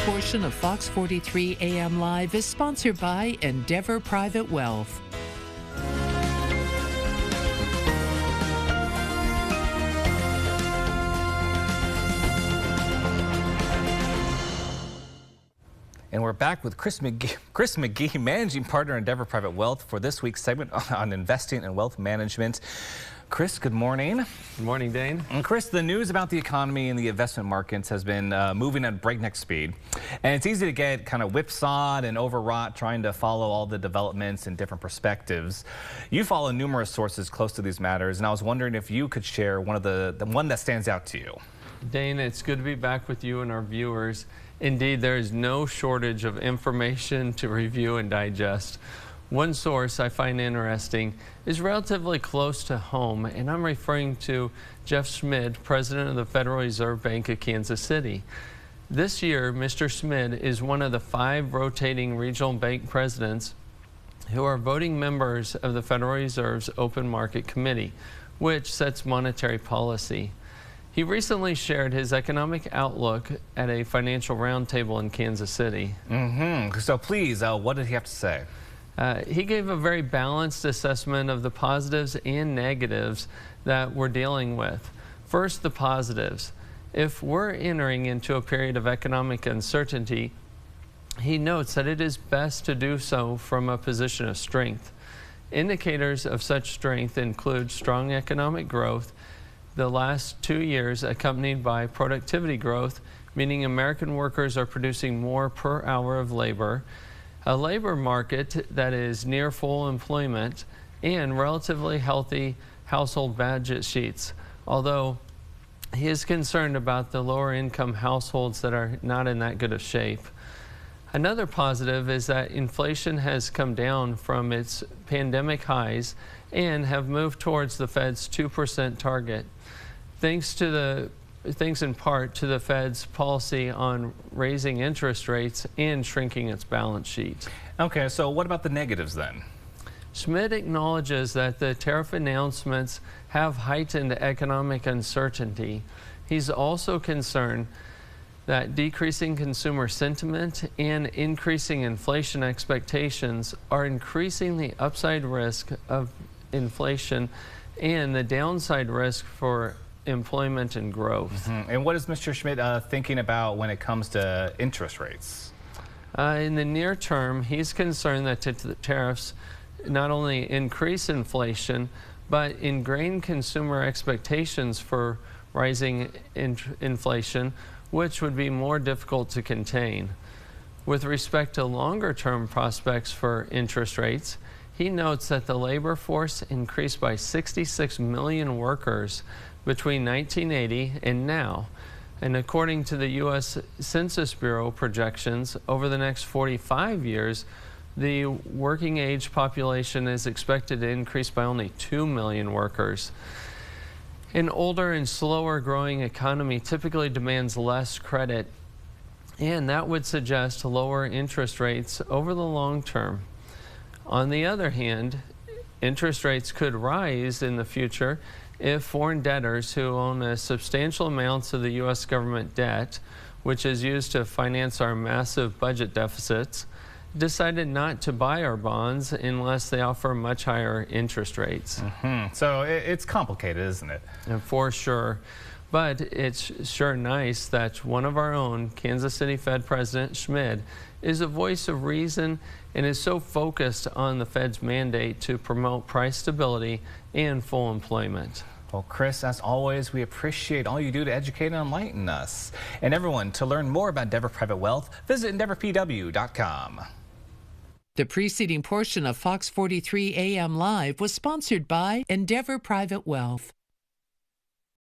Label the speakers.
Speaker 1: portion of Fox 43 AM Live is sponsored by Endeavor Private Wealth.
Speaker 2: And we're back with Chris McGee, Managing Partner, Endeavor Private Wealth, for this week's segment on investing and wealth management. Chris, good morning.
Speaker 3: Good morning, Dane.
Speaker 2: And Chris, the news about the economy and the investment markets has been moving at breakneck speed. And it's easy to get kind of whipsawed and overwrought trying to follow all the developments and different perspectives. You follow numerous sources close to these matters, and I was wondering if you could share one that stands out to you.
Speaker 3: Dane, it's good to be back with you and our viewers. Indeed, there is no shortage of information to review and digest. One source I find interesting is relatively close to home, and I'm referring to Jeff Schmid, president of the Federal Reserve Bank of Kansas City. This year, Mr. Schmid is one of the 5 rotating regional bank presidents who are voting members of the Federal Reserve's Open Market Committee, which sets monetary policy. He recently shared his economic outlook at a financial roundtable in Kansas City.
Speaker 2: So please, what did he have to say?
Speaker 3: He gave a very balanced assessment of the positives and negatives that we're dealing with. First, the positives. If we're entering into a period of economic uncertainty, he notes that it is best to do so from a position of strength. Indicators of such strength include strong economic growth, the last 2 years accompanied by productivity growth, meaning American workers are producing more per hour of labor, a labor market that is near full employment, and relatively healthy household budget sheets, although he is concerned about the lower income households that are not in that good of shape. Another positive is that inflation has come down from its pandemic highs and have moved towards the Fed's 2% target. Thanks in part to the Fed's policy on raising interest rates and shrinking its balance sheet.
Speaker 2: Okay, so what about the negatives then?
Speaker 3: Schmid acknowledges that the tariff announcements have heightened economic uncertainty. He's also concerned that decreasing consumer sentiment and increasing inflation expectations are increasing the upside risk of inflation and the downside risk for employment and growth.
Speaker 2: And what is Mr. Schmid thinking about when it comes to interest rates?
Speaker 3: In the near term, he's concerned that the tariffs not only increase inflation, but ingrain consumer expectations for rising inflation, which would be more difficult to contain. With respect to longer-term prospects for interest rates, he notes that the labor force increased by 66 million workers between 1980 and now. And according to the U.S. Census Bureau projections, over the next 45 years, the working age population is expected to increase by only 2 million workers. An older and slower growing economy typically demands less credit, and that would suggest lower interest rates over the long term. On the other hand, interest rates could rise in the future if foreign debtors who own a substantial amounts of the U.S. government debt, which is used to finance our massive budget deficits, decided not to buy our bonds unless they offer much higher interest rates.
Speaker 2: So it's complicated, isn't it?
Speaker 3: And for sure. But it's sure nice that one of our own, Kansas City Fed President Schmid, is a voice of reason and is so focused on the Fed's mandate to promote price stability and full employment.
Speaker 2: Well, Chris, as always, we appreciate all you do to educate and enlighten us. And everyone, to learn more about Endeavor Private Wealth, visit EndeavorPW.com.
Speaker 1: The preceding portion of Fox 43 AM Live was sponsored by Endeavor Private Wealth.